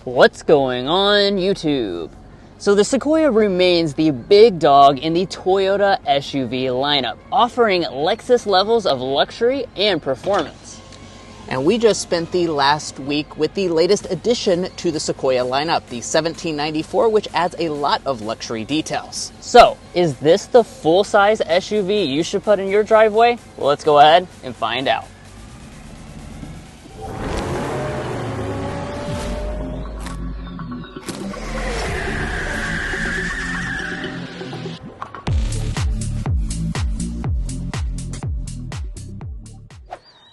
What's going on YouTube? So the Sequoia remains the big dog in the Toyota SUV lineup, offering Lexus levels of luxury and performance. And we just spent the last week with the latest addition to the Sequoia lineup, the 1794, which adds a lot of luxury details. So, is this the full-size SUV you should put in your driveway? Well, let's go ahead and find out.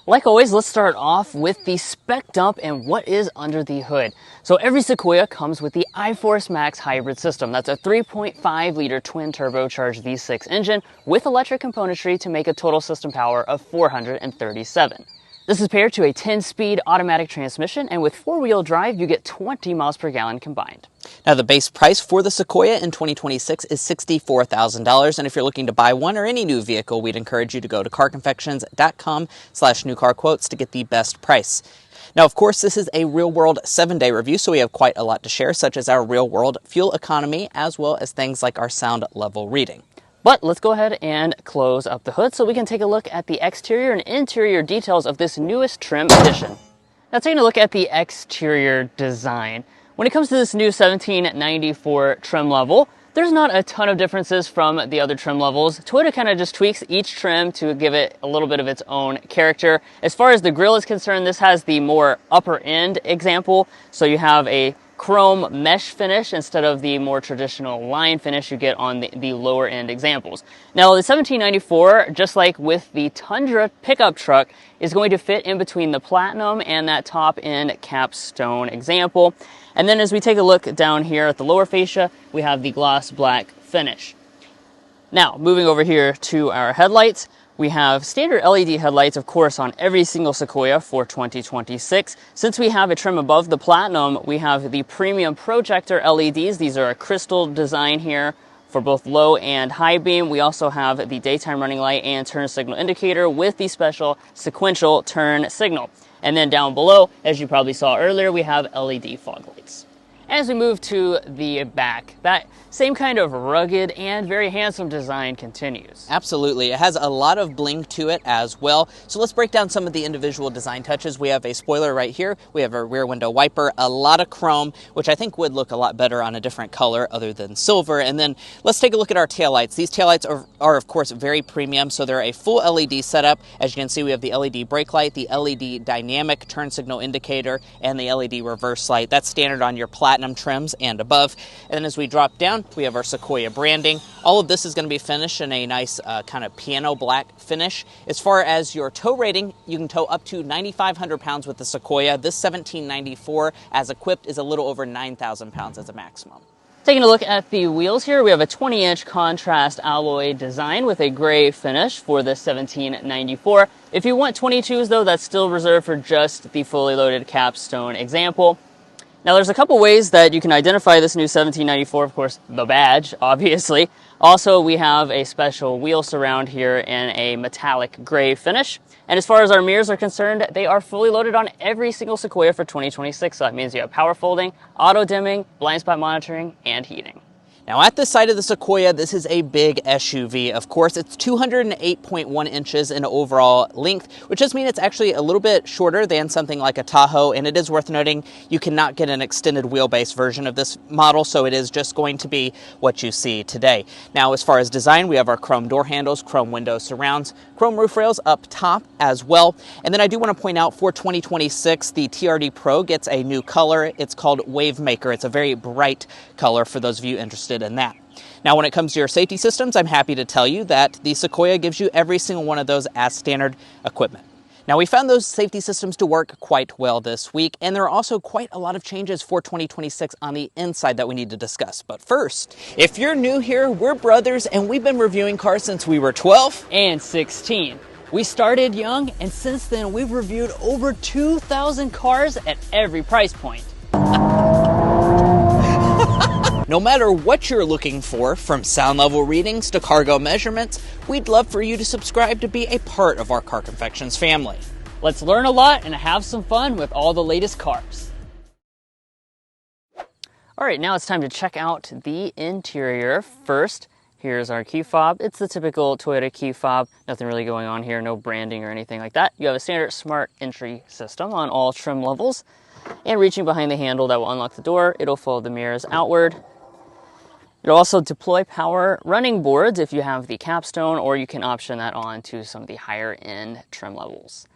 Like always, let's start off with the spec dump and what is under the hood. So every Sequoia comes with the iForce Max hybrid system. That's a 3.5-liter twin turbocharged V6 engine with electric componentry to make a total system power of 437. This is paired to a 10-speed automatic transmission, and with four-wheel drive, you get 20 miles per gallon combined. Now, the base price for the Sequoia in 2026 is $64,000, and if you're looking to buy one or any new vehicle, we'd encourage you to go to carconfections.com/newcarquotes to get the best price. Now, of course, this is a real-world 7-day review, so we have quite a lot to share, such as our real-world fuel economy, as well as things like our sound level reading. But let's go ahead and close up the hood so we can take a look at the exterior and interior details of this newest trim edition. Now, taking a look at the exterior design. When it comes to this new 1794 trim level, there's not a ton of differences from the other trim levels. Toyota kind of just tweaks each trim to give it a little bit of its own character. As far as the grille is concerned, this has the more upper end example. So you have a chrome mesh finish instead of the more traditional line finish you get on the lower end examples. Now, the 1794, just like with the Tundra pickup truck, is going to fit in between the Platinum and that top end capstone example. And then as we take a look down here at the lower fascia, we have the gloss black finish. Now, moving over here to our headlights, we have standard LED headlights, of course, on every single Sequoia for 2026. Since we have a trim above the Platinum, we have the premium projector LEDs. These are a crystal design here for both low and high beam. We also have the daytime running light and turn signal indicator with the special sequential turn signal. And then down below, as you probably saw earlier, we have LED fog lights. As we move to the back, that same kind of rugged and very handsome design continues. Absolutely. It has a lot of bling to it as well. So let's break down some of the individual design touches. We have a spoiler right here. We have a rear window wiper, a lot of chrome, which I think would look a lot better on a different color other than silver. And then let's take a look at our taillights. These taillights are of course very premium, so they're a full LED setup. As you can see, we have the LED brake light, the LED dynamic turn signal indicator, and the LED reverse light. That's standard on your Platinum trims and above. And then as we drop down, we have our Sequoia branding. All of this is going to be finished in a nice kind of piano black finish. As far as your tow rating, you can tow up to 9,500 pounds with the Sequoia. This 1794, as equipped, is a little over 9,000 pounds as a maximum. Taking a look at the wheels here, we have a 20-inch contrast alloy design with a gray finish for the 1794. If you want 22s, though, that's still reserved for just the fully loaded capstone example. Now, there's a couple ways that you can identify this new 1794, of course, the badge, obviously. Also, we have a special wheel surround here in a metallic gray finish. And as far as our mirrors are concerned, they are fully loaded on every single Sequoia for 2026. So that means you have power folding, auto dimming, blind spot monitoring, and heating. Now, at the side of the Sequoia, this is a big SUV. Of course, it's 208.1 inches in overall length, which does mean it's actually a little bit shorter than something like a Tahoe. And it is worth noting, you cannot get an extended wheelbase version of this model, so it is just going to be what you see today. Now, as far as design, we have our chrome door handles, chrome window surrounds, chrome roof rails up top as well. And then I do want to point out, for 2026, the TRD Pro gets a new color. It's called Wave Maker. It's a very bright color for those of you interested in that. Now, when it comes to your safety systems, I'm happy to tell you that the Sequoia gives you every single one of those as standard equipment. Now, we found those safety systems to work quite well this week, and there are also quite a lot of changes for 2026 on the inside that we need to discuss. But first, if you're new here, we're brothers, and we've been reviewing cars since we were 12 and 16. We started young, and since then, we've reviewed over 2,000 cars at every price point. No matter what you're looking for, from sound level readings to cargo measurements, we'd love for you to subscribe to be a part of our Car Confections family. Let's learn a lot and have some fun with all the latest cars. All right, now it's time to check out the interior. First, here's our key fob. It's the typical Toyota key fob. Nothing really going on here, no branding or anything like that. You have a standard smart entry system on all trim levels. And reaching behind the handle that will unlock the door, it'll fold the mirrors outward. It'll also deploy power running boards if you have the capstone, or you can option that on to some of the higher end trim levels.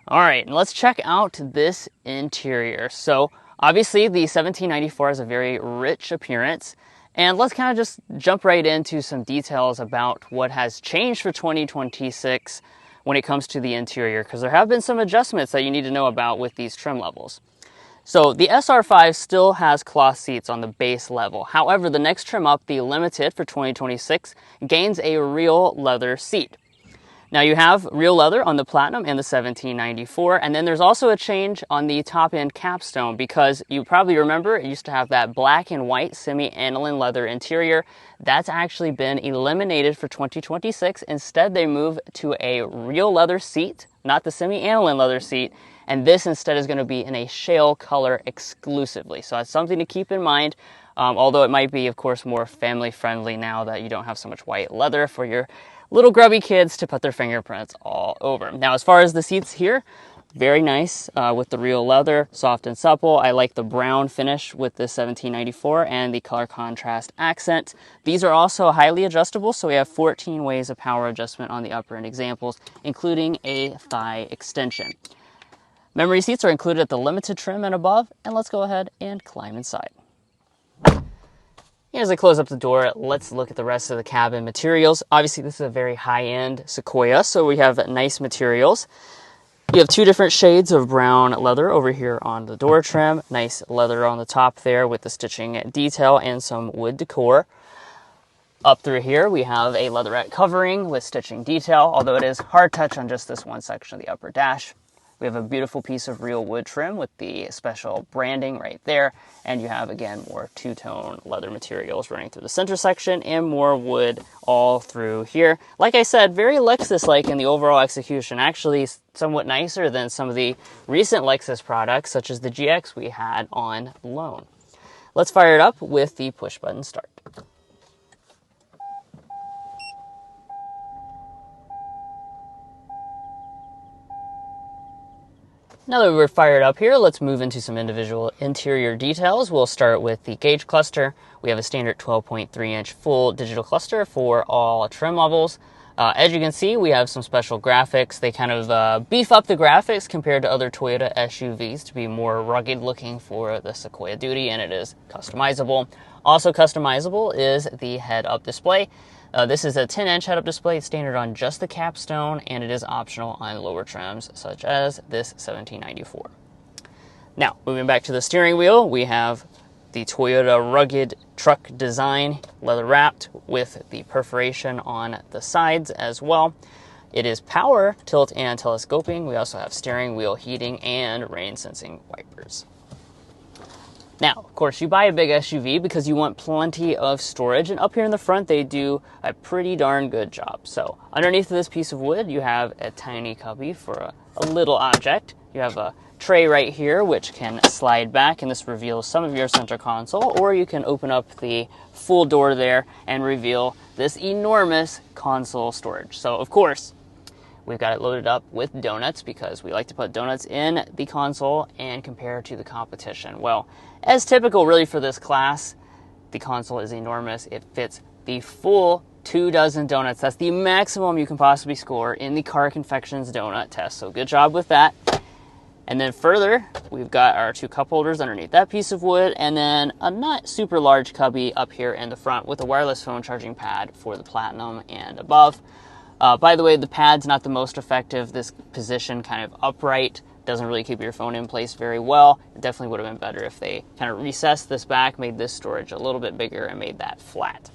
All right, and let's check out this interior. So obviously the 1794 has a very rich appearance, and let's kind of just jump right into some details about what has changed for 2026 when it comes to the interior, because there have been some adjustments that you need to know about with these trim levels. So the SR5 still has cloth seats on the base level. However, the next trim up, the Limited for 2026, gains a real leather seat. Now you have real leather on the Platinum and the 1794, and then there's also a change on the top end capstone, because you probably remember it used to have that black and white semi-aniline leather interior. That's actually been eliminated for 2026. Instead, they move to a real leather seat, not the semi-aniline leather seat, and this instead is going to be in a shale color exclusively. So that's something to keep in mind, although it might be, of course, more family friendly now that you don't have so much white leather for your little grubby kids to put their fingerprints all over. Now, as far as the seats here, very nice with the real leather, soft and supple. I like the brown finish with the 1794 and the color contrast accent. These are also highly adjustable, so we have 14 ways of power adjustment on the upper end examples, including a thigh extension. Memory seats are included at the Limited trim and above, and let's go ahead and climb inside. As I close up the door, let's look at the rest of the cabin materials. Obviously, this is a very high-end Sequoia, so we have nice materials. You have two different shades of brown leather over here on the door trim. Nice leather on the top there with the stitching detail and some wood decor. Up through here, we have a leatherette covering with stitching detail, although it is hard touch on just this one section of the upper dash. We have a beautiful piece of real wood trim with the special branding right there. And you have, again, more two-tone leather materials running through the center section and more wood all through here. Like I said, very Lexus-like in the overall execution. Actually, somewhat nicer than some of the recent Lexus products, such as the GX we had on loan. Let's fire it up with the push-button start. Now that we're fired up here, let's move into some individual interior details. We'll start with the gauge cluster. We have a standard 12.3-inch full digital cluster for all trim levels. As you can see, we have some special graphics. They kind of beef up the graphics compared to other Toyota SUVs to be more rugged looking for the Sequoia Duty, and it is customizable. Also customizable is the head-up display. This is a 10-inch head-up display, standard on just the capstone, and it is optional on lower trims, such as this 1794. Now, moving back to the steering wheel, we have the Toyota rugged truck design, leather-wrapped, with the perforation on the sides as well. It is power, tilt, and telescoping. We also have steering wheel heating and rain-sensing wipers. Now, of course, you buy a big SUV because you want plenty of storage, and up here in the front, they do a pretty darn good job. So, underneath this piece of wood, you have a tiny cubby for a little object. You have a tray right here, which can slide back, and this reveals some of your center console, or you can open up the full door there and reveal this enormous console storage. So, of course, we've got it loaded up with donuts because we like to put donuts in the console and compare to the competition. Well, as typical really for this class, the console is enormous. It fits the full 24 donuts. That's the maximum you can possibly score in the car Confections donut test. So good job with that. And then further, we've got our two cup holders underneath that piece of wood, and then a not super large cubby up here in the front with a wireless phone charging pad for the Platinum and above. By the way, the pad's not the most effective. This position kind of upright doesn't really keep your phone in place very well. It definitely would have been better if they kind of recessed this back, made this storage a little bit bigger, and made that flat.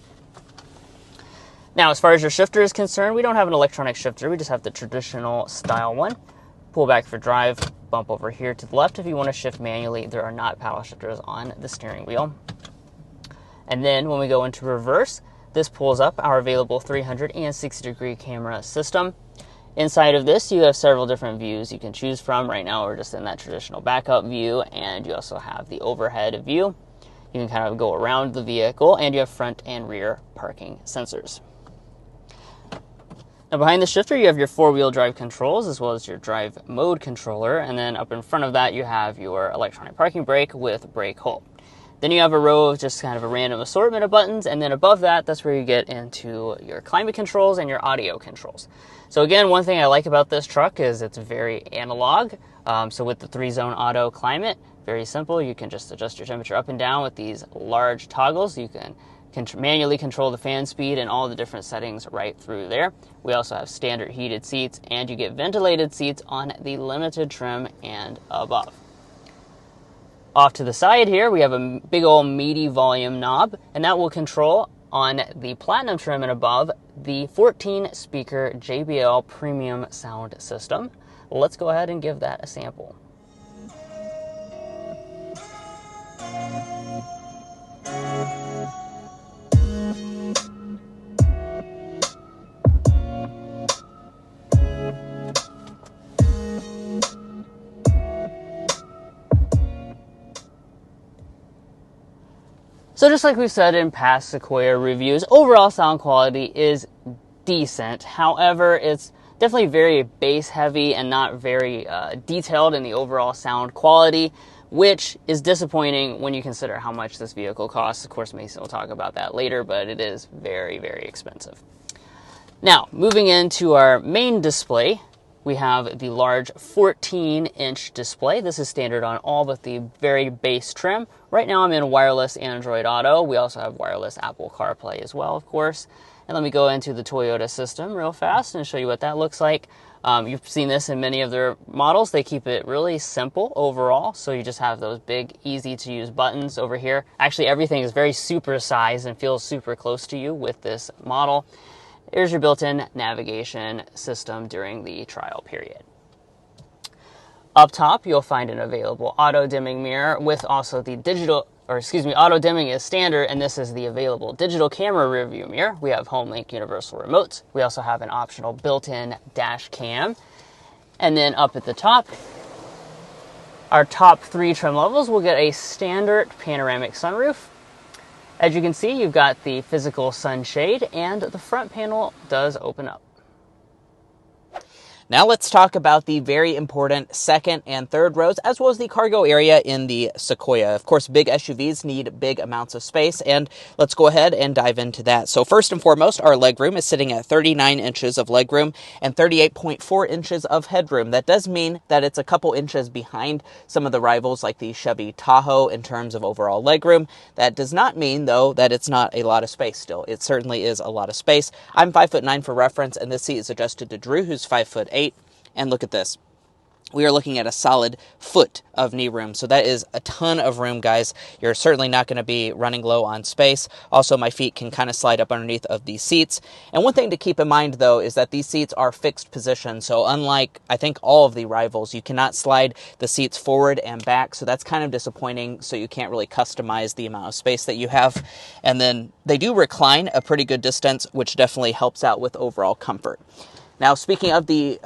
Now, as far as your shifter is concerned, we don't have an electronic shifter. We just have the traditional style one. Pull back for drive, bump over here to the left if you want to shift manually. There are not paddle shifters on the steering wheel. And then when we go into reverse, this pulls up our available 360-degree camera system. Inside of this, you have several different views you can choose from. Right now, we're just in that traditional backup view, and you also have the overhead view. You can kind of go around the vehicle, and you have front and rear parking sensors. Now behind the shifter, you have your four-wheel drive controls as well as your drive mode controller, and then up in front of that you have your electronic parking brake with brake hold. Then you have a row of just kind of a random assortment of buttons, and then above that, that's where you get into your climate controls and your audio controls. So again, one thing I like about this truck is it's very analog. So with the 3-zone auto climate, very simple. You can just adjust your temperature up and down with these large toggles. You can manually control the fan speed and all the different settings right through there. We also have standard heated seats, and you get ventilated seats on the limited trim and above. Off to the side here, we have a big old meaty volume knob, and that will control on the Platinum trim and above the 14-speaker JBL premium sound system. Let's go ahead and give that a sample. So just like we've said in past Sequoia reviews, overall sound quality is decent. However, it's definitely very bass heavy and not very detailed in the overall sound quality, which is disappointing when you consider how much this vehicle costs. Of course, Mason will talk about that later, but it is very, very expensive. Now, moving into our main display, we have the large 14-inch display. This is standard on all but the very base trim. Right now I'm in wireless Android Auto. We also have wireless Apple CarPlay as well, of course. And let me go into the Toyota system real fast and show you what that looks like. You've seen this in many of their models. They keep it really simple overall, so you just have those big, easy-to-use buttons over here. Actually, everything is very super-sized and feels super close to you with this model. Here's your built-in navigation system during the trial period. Up top, you'll find an available auto-dimming mirror with also the auto-dimming is standard, and this is the available digital camera rearview mirror. We have HomeLink universal remotes. We also have an optional built-in dash cam. And then up at the top, our top 3 trim levels will get a standard panoramic sunroof. As you can see, you've got the physical sunshade, and the front panel does open up. Now let's talk about the very important second and third rows, as well as the cargo area in the Sequoia. Of course, big SUVs need big amounts of space, and let's go ahead and dive into that. So first and foremost, our legroom is sitting at 39 inches of legroom and 38.4 inches of headroom. That does mean that it's a couple inches behind some of the rivals like the Chevy Tahoe in terms of overall legroom. That does not mean, though, that it's not a lot of space still. It certainly is a lot of space. I'm 5'9" for reference, and this seat is adjusted to Drew, who's 5'8". And look at this. We are looking at a solid foot of knee room. So that is a ton of room, guys. You're certainly not going to be running low on space. Also, my feet can kind of slide up underneath of these seats. And one thing to keep in mind, though, is that these seats are fixed position. So unlike, I think, all of the rivals, you cannot slide the seats forward and back. So that's kind of disappointing. So you can't really customize the amount of space that you have. And then they do recline a pretty good distance, which definitely helps out with overall comfort. Now, speaking of the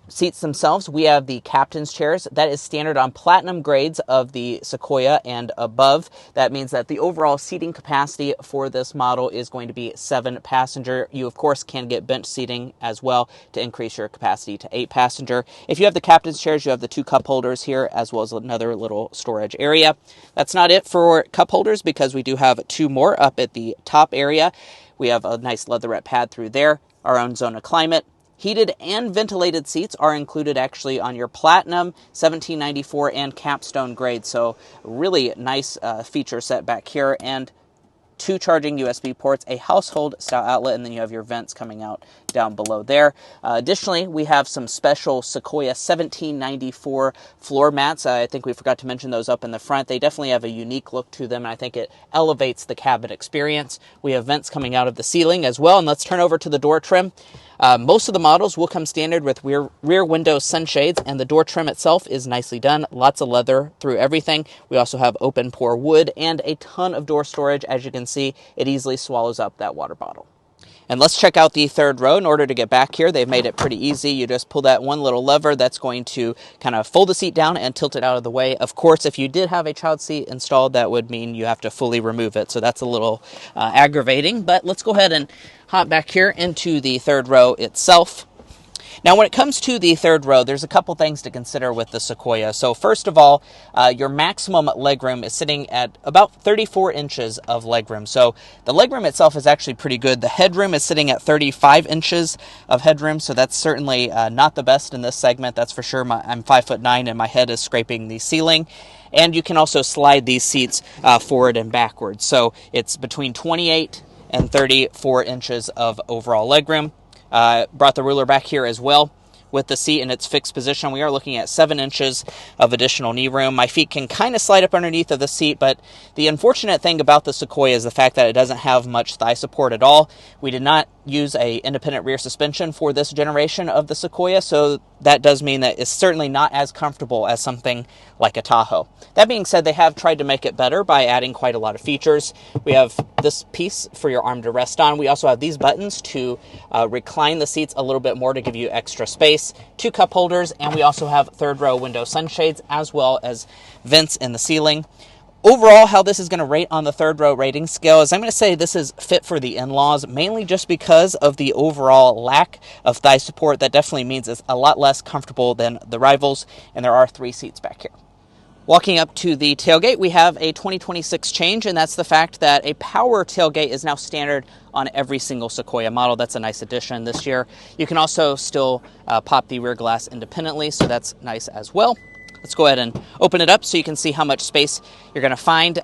seats themselves, we have the captain's chairs. That is standard on platinum grades of the Sequoia and above. That means that the overall seating capacity for this model is going to be 7-passenger. You, of course, can get bench seating as well to increase your capacity to 8-passenger. If you have the captain's chairs, you have the 2 cup holders here, as well as another little storage area. That's not it for cup holders, because we do have 2 more up at the top area. We have a nice leatherette pad through there, our own zone of climate. Heated and ventilated seats are included actually on your Platinum, 1794, and Capstone grade. So really nice feature set back here, and 2 charging USB ports, a household style outlet, and then you have your vents coming out down below there. Additionally, we have some special Sequoia 1794 floor mats. I think we forgot to mention those up in the front. They definitely have a unique look to them, and I think it elevates the cabin experience. We have vents coming out of the ceiling as well, and let's turn over to the door trim. Most of the models will come standard with rear window sunshades, and the door trim itself is nicely done. Lots of leather through everything. We also have open pore wood and a ton of door storage. As you can see, it easily swallows up that water bottle. And let's check out the third row. In order to get back here, they've made it pretty easy. You just pull that one little lever that's going to kind of fold the seat down and tilt it out of the way. Of course, if you did have a child seat installed, that would mean you have to fully remove it. So that's a little aggravating, but let's go ahead and hop back here into the third row itself. Now, when it comes to the third row, there's a couple things to consider with the Sequoia. So first of all, your maximum legroom is sitting at about 34 inches of legroom. So the legroom itself is actually pretty good. The headroom is sitting at 35 inches of headroom, so that's certainly not the best in this segment, that's for sure. I'm 5'9" and my head is scraping the ceiling. And you can also slide these seats forward and backwards. So it's between 28 and 34 inches of overall legroom. Brought the ruler back here as well. With the seat in its fixed position, we are looking at 7 inches of additional knee room. My feet can kind of slide up underneath of the seat, but the unfortunate thing about the Sequoia is the fact that it doesn't have much thigh support at all. We did not use a independent rear suspension for this generation of the Sequoia, so that does mean that it's certainly not as comfortable as something like a Tahoe. That being said, they have tried to make it better by adding quite a lot of features. We have this piece for your arm to rest on. We also have these buttons to recline the seats a little bit more to give you extra space, 2 cup holders, and we also have third row window sunshades as well as vents in the ceiling. Overall, how this is going to rate on the third row rating scale is I'm going to say this is fit for the in-laws, mainly just because of the overall lack of thigh support. That definitely means it's a lot less comfortable than the rivals, and there are 3 seats back here. Walking up to the tailgate, we have a 2026 change, and that's the fact that a power tailgate is now standard on every single Sequoia model. That's a nice addition this year. You can also still pop the rear glass independently, so that's nice as well. Let's go ahead and open it up so you can see how much space you're going to find.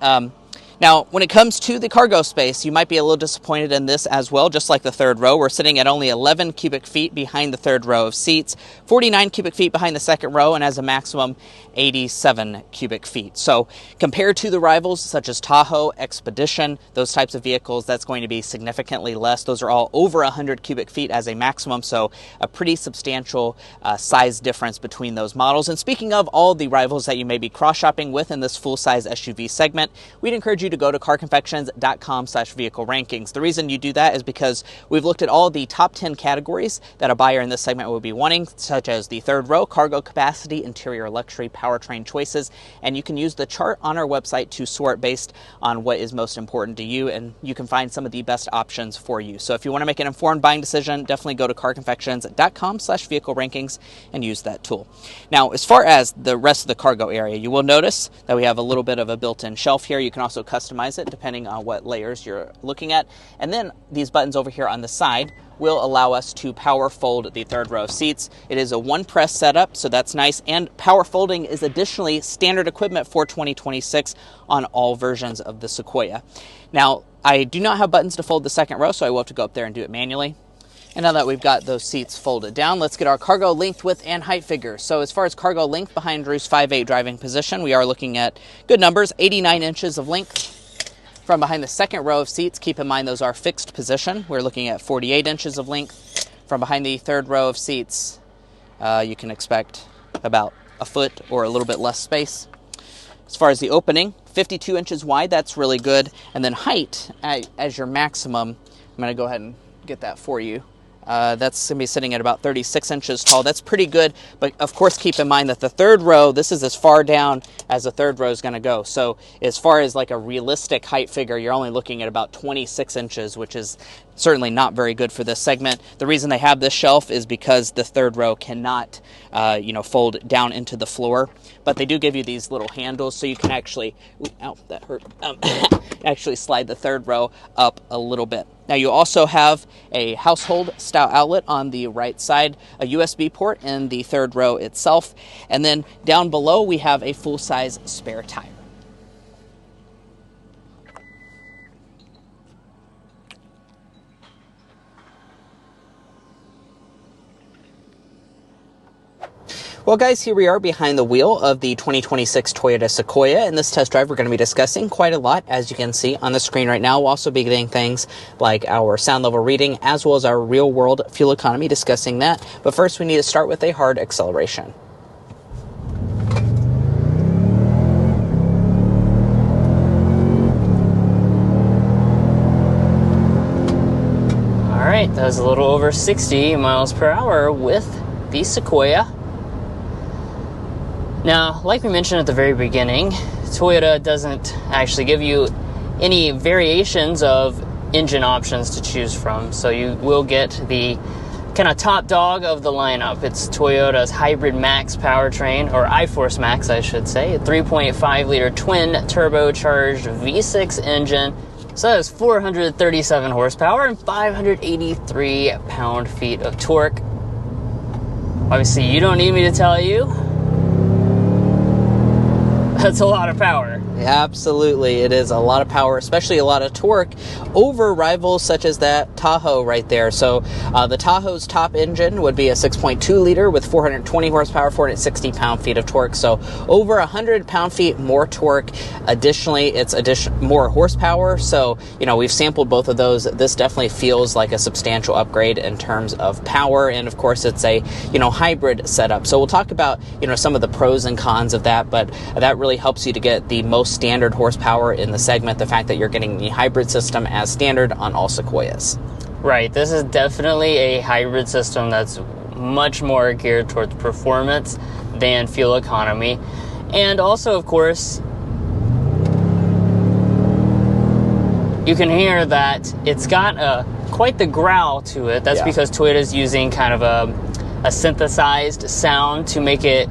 Now, when it comes to the cargo space, you might be a little disappointed in this as well, just like the third row. We're sitting at only 11 cubic feet behind the third row of seats, 49 cubic feet behind the second row, and as a maximum, 87 cubic feet. So compared to the rivals such as Tahoe, Expedition, those types of vehicles, that's going to be significantly less. Those are all over 100 cubic feet as a maximum, so a pretty substantial size difference between those models. And speaking of all the rivals that you may be cross-shopping with in this full-size SUV segment, we'd encourage you to go to carconfections.com/vehicle rankings. The reason you do that is because we've looked at all the top 10 categories that a buyer in this segment would be wanting, such as the third row, cargo capacity, interior luxury, powertrain choices, and you can use the chart on our website to sort based on what is most important to you, and you can find some of the best options for you. So if you want to make an informed buying decision, definitely go to carconfections.com/vehicle rankings and use that tool. Now, as far as the rest of the cargo area, you will notice that we have a little bit of a built-in shelf here. You can also customize it depending on what layers you're looking at. And then these buttons over here on the side will allow us to power fold the third row of seats. It is a one press setup, so that's nice. And power folding is additionally standard equipment for 2026 on all versions of the Sequoia. Now, I do not have buttons to fold the second row, so I will have to go up there and do it manually. And now that we've got those seats folded down, let's get our cargo length, width, and height figures. So as far as cargo length behind Drew's 5'8" driving position, we are looking at good numbers, 89 inches of length. From behind the second row of seats, keep in mind those are fixed position. We're looking at 48 inches of length. From behind the third row of seats, you can expect about a foot or a little bit less space. As far as the opening, 52 inches wide, that's really good. And then height, as your maximum, I'm going to go ahead and get that for you. That's going to be sitting at about 36 inches tall. That's pretty good, but of course keep in mind that the third row, this is as far down as the third row is going to go. So as far as like a realistic height figure, you're only looking at about 26 inches, which is certainly not very good for this segment. The reason they have this shelf is because the third row cannot, fold down into the floor. But they do give you these little handles so you can actually, ow, that hurt, actually slide the third row up a little bit. Now you also have a household style outlet on the right side, a USB port in the third row itself, and then down below we have a full-size spare tire. Well, guys, here we are behind the wheel of the 2026 Toyota Sequoia. In this test drive, we're going to be discussing quite a lot, as you can see on the screen right now. We'll also be getting things like our sound level reading, as well as our real-world fuel economy, discussing that. But first, we need to start with a hard acceleration. All right, that was a little over 60 miles per hour with the Sequoia. Now, like we mentioned at the very beginning, Toyota doesn't actually give you any variations of engine options to choose from, so you will get the kind of top dog of the lineup. It's Toyota's Hybrid Max powertrain, or iForce Max I should say, a 3.5 liter twin turbocharged V6 engine. So that is 437 horsepower and 583 pound-feet of torque. Obviously, you don't need me to tell you, that's a lot of power. Absolutely, it is a lot of power, especially a lot of torque over rivals such as that Tahoe right there. So the Tahoe's top engine would be a 6.2 liter with 420 horsepower, 460 pound-feet of torque. So over 100 pound-feet more torque. Additionally, it's more horsepower. So, you know, we've sampled both of those. This definitely feels like a substantial upgrade in terms of power. And of course, it's a, you know, hybrid setup. So we'll talk about, you know, some of the pros and cons of that, but that really helps you to get the most standard horsepower in the segment, the fact that you're getting the hybrid system as standard on all Sequoias. Right, this is definitely a hybrid system that's much more geared towards performance than fuel economy. And also, of course, you can hear that it's got quite the growl to it. That's because Toyota's using kind of a synthesized sound to make it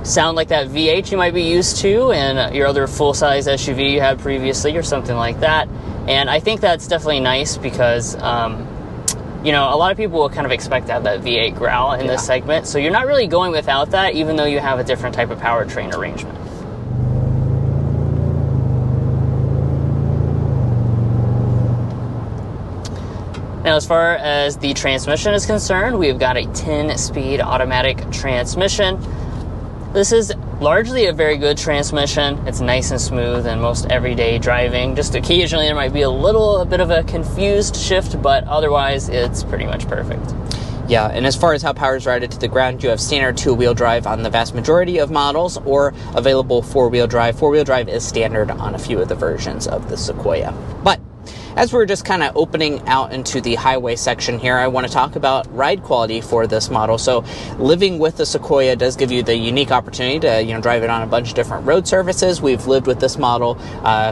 sound like that V8 you might be used to in your other full-size SUV you had previously or something like that. And I think that's definitely nice because, you know, a lot of people will kind of expect to have that V8 growl in this segment. So you're not really going without that, even though you have a different type of powertrain arrangement. Now, as far as the transmission is concerned, we've got a 10-speed automatic transmission. This is largely a very good transmission. It's nice and smooth in most everyday driving. Just occasionally there might be a bit of a confused shift, but otherwise it's pretty much perfect. Yeah, and as far as how power is routed to the ground, you have standard two-wheel drive on the vast majority of models or available four-wheel drive. Four-wheel drive is standard on a few of the versions of the Sequoia. But as we're just kind of opening out into the highway section here, I want to talk about ride quality for this model. So living with the Sequoia does give you the unique opportunity to, you know, drive it on a bunch of different road surfaces. We've lived with this model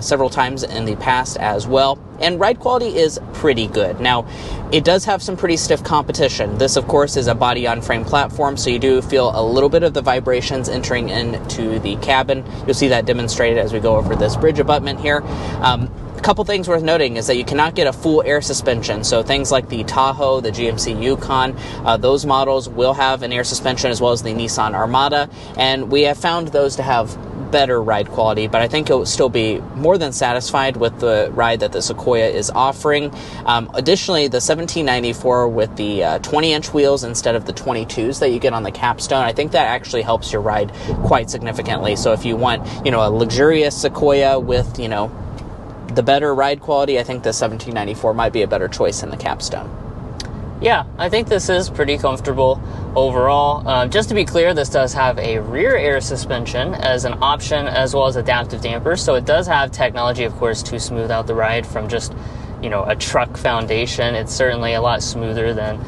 several times in the past as well. And ride quality is pretty good. Now, it does have some pretty stiff competition. This, of course, is a body-on-frame platform, so you do feel a little bit of the vibrations entering into the cabin. You'll see that demonstrated as we go over this bridge abutment here. A couple things worth noting is that you cannot get a full air suspension. So things like the Tahoe, the GMC Yukon, those models will have an air suspension, as well as the Nissan Armada. And we have found those to have better ride quality, but I think it will still be more than satisfied with the ride that the Sequoia is offering. Additionally, the 1794 with the 20-inch wheels instead of the 22s that you get on the Capstone, I think that actually helps your ride quite significantly. So if you want, you know, a luxurious Sequoia with, you know, the better ride quality, I think the 1794 might be a better choice in the Capstone. Yeah, I think this is pretty comfortable overall. Just to be clear, this does have a rear air suspension as an option, as well as adaptive dampers. So it does have technology, of course, to smooth out the ride from just, you know, a truck foundation. It's certainly a lot smoother than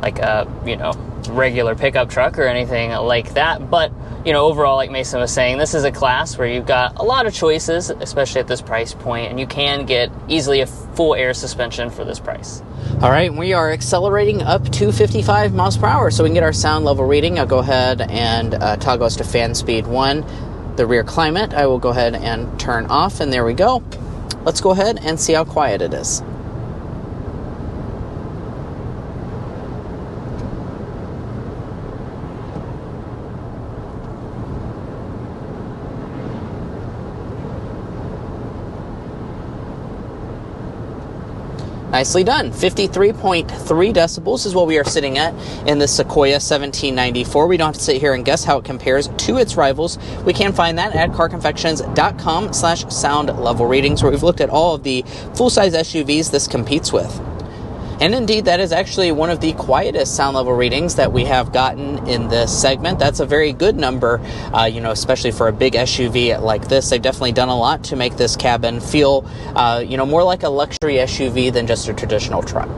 like a, you know, regular pickup truck or anything like that. But, you know, overall, like Mason was saying, this is a class where you've got a lot of choices, especially at this price point, and you can get easily a full air suspension for this price. All right, we are accelerating up to 55 miles per hour, so we can get our sound level reading. I'll go ahead and toggle us to fan speed 1. The rear climate, I will go ahead and turn off, and there we go. Let's go ahead and see how quiet it is. Nicely done. 53.3 decibels is what we are sitting at in the Sequoia 1794. We don't have to sit here and guess how it compares to its rivals. We can find that at carconfections.com/sound level readings, where we've looked at all of the full-size SUVs this competes with. And indeed, that is actually one of the quietest sound level readings that we have gotten in this segment. That's a very good number, you know, especially for a big SUV like this. They've definitely done a lot to make this cabin feel, you know, more like a luxury SUV than just a traditional truck.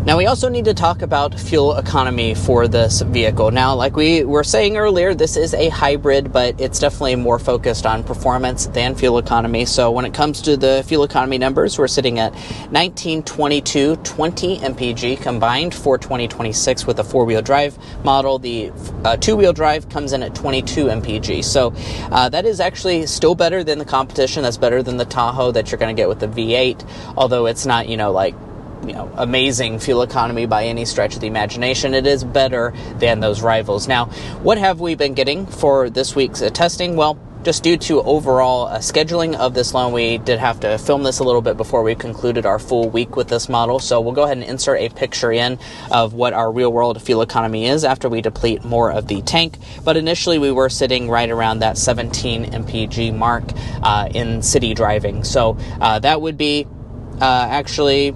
Now, we also need to talk about fuel economy for this vehicle. Now, like we were saying earlier, this is a hybrid, but it's definitely more focused on performance than fuel economy. So when it comes to the fuel economy numbers, we're sitting at 1922 20 mpg combined for 2026 with a four-wheel drive model. The two-wheel drive comes in at 22 mpg. So that is actually still better than the competition. That's better than the Tahoe that you're going to get with the V8, although it's not, amazing fuel economy by any stretch of the imagination. It is better than those rivals. Now, what have we been getting for this week's testing? Well, just due to overall scheduling of this loan, we did have to film this a little bit before we concluded our full week with this model. So we'll go ahead and insert a picture in of what our real world fuel economy is after we deplete more of the tank. But initially we were sitting right around that 17 mpg mark in city driving. So that would be actually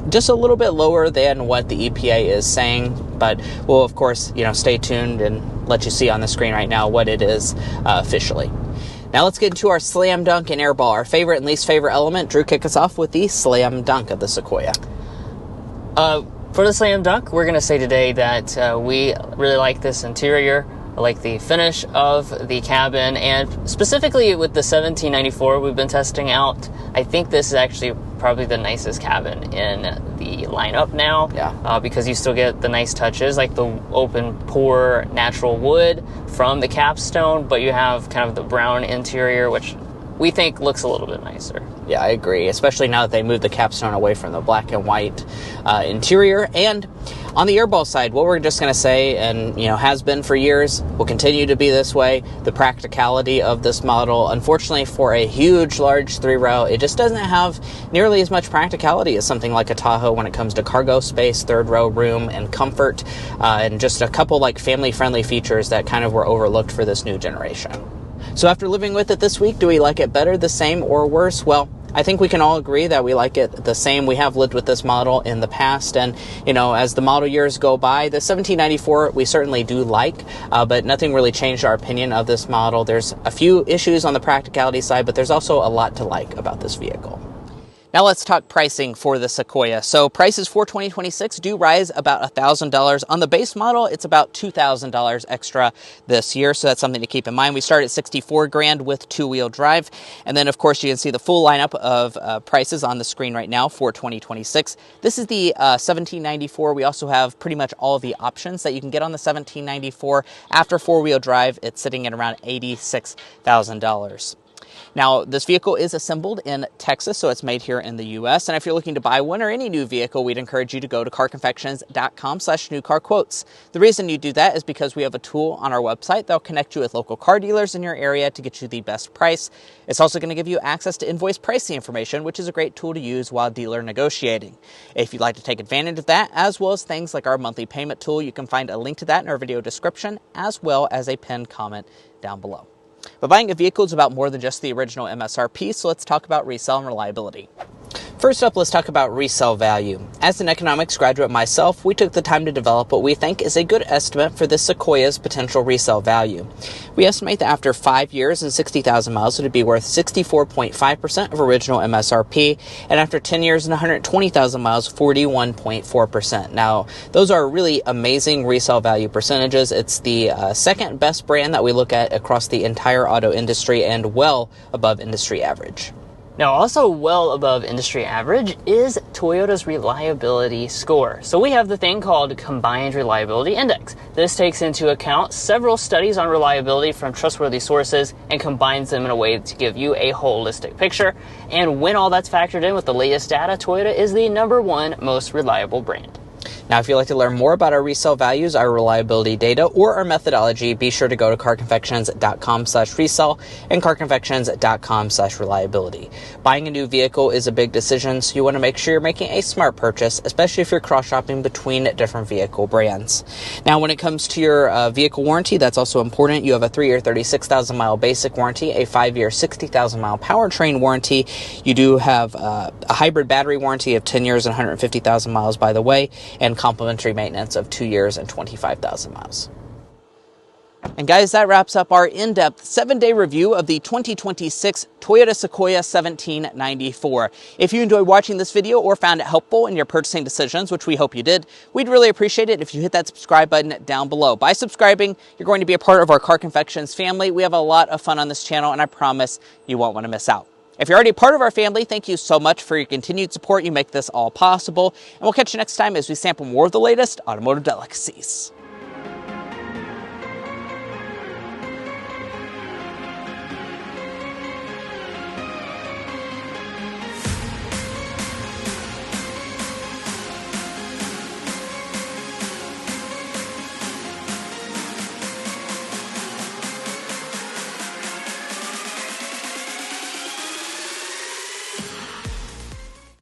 just a little bit lower than what the EPA is saying, but we'll of course, stay tuned and let you see on the screen right now what it is officially. Now let's get into our slam dunk and airball, our favorite and least favorite element. Drew, kick us off with the slam dunk of the Sequoia. For the slam dunk, we're going to say today that we really like this interior. I like the finish of the cabin, and specifically with the 1794 we've been testing out, I think this is actually probably the nicest cabin in the lineup now. Yeah. Because you still get the nice touches like the open pore natural wood from the capstone, but you have kind of the brown interior, which we think looks a little bit nicer. Yeah, I agree, especially now that they moved the capstone away from the black and white interior. And on the airball side, what we're just going to say, and has been for years, will continue to be this way, the practicality of this model. Unfortunately, for a huge, large three-row, it just doesn't have nearly as much practicality as something like a Tahoe when it comes to cargo space, third-row room, and comfort, and just a couple family-friendly features that kind of were overlooked for this new generation. So after living with it this week, do we like it better, the same, or worse? Well, I think we can all agree that we like it the same. We have lived with this model in the past, and as the model years go by, the 1794 we certainly do like, but nothing really changed our opinion of this model. There's a few issues on the practicality side, but there's also a lot to like about this vehicle. Now let's talk pricing for the Sequoia. So prices for 2026 do rise about $1,000. On the base model, it's about $2,000 extra this year. So that's something to keep in mind. We start at $64,000 with two-wheel drive. And then of course you can see the full lineup of prices on the screen right now for 2026. This is the 1794. We also have pretty much all of the options that you can get on the 1794. After four-wheel drive, it's sitting at around $86,000. Now, this vehicle is assembled in Texas, so it's made here in the U.S. And if you're looking to buy one or any new vehicle, we'd encourage you to go to carconfections.com/newcarquotes. The reason you do that is because we have a tool on our website that'll connect you with local car dealers in your area to get you the best price. It's also going to give you access to invoice pricing information, which is a great tool to use while dealer negotiating. If you'd like to take advantage of that, as well as things like our monthly payment tool, you can find a link to that in our video description, as well as a pinned comment down below. But buying a vehicle is about more than just the original MSRP, so let's talk about resale and reliability. First up, let's talk about resale value. As an economics graduate myself, we took the time to develop what we think is a good estimate for this Sequoia's potential resale value. We estimate that after 5 years and 60,000 miles, it would be worth 64.5% of original MSRP, and after 10 years and 120,000 miles, 41.4%. Now, those are really amazing resale value percentages. It's the second best brand that we look at across the entire auto industry and well above industry average. Now, also well above industry average is Toyota's reliability score. So we have the thing called Combined Reliability Index. This takes into account several studies on reliability from trustworthy sources and combines them in a way to give you a holistic picture. And when all that's factored in with the latest data, Toyota is the #1 most reliable brand. Now, if you'd like to learn more about our resale values, our reliability data, or our methodology, be sure to go to carconfections.com/resale and carconfections.com/reliability. Buying a new vehicle is a big decision, so you want to make sure you're making a smart purchase, especially if you're cross-shopping between different vehicle brands. Now, when it comes to your vehicle warranty, that's also important. You have a 3-year 36,000-mile basic warranty, a 5-year 60,000-mile powertrain warranty. You do have a hybrid battery warranty of 10 years and 150,000 miles, by the way, and complimentary maintenance of 2 years and 25,000 miles. And guys, that wraps up our in-depth 7-day review of the 2026 Toyota Sequoia 1794. If you enjoyed watching this video or found it helpful in your purchasing decisions, which we hope you did, we'd really appreciate it if you hit that subscribe button down below. By subscribing, you're going to be a part of our Car Confections family. We have a lot of fun on this channel, and I promise you won't want to miss out. If you're already part of our family, thank you so much for your continued support. You make this all possible. And we'll catch you next time as we sample more of the latest automotive delicacies.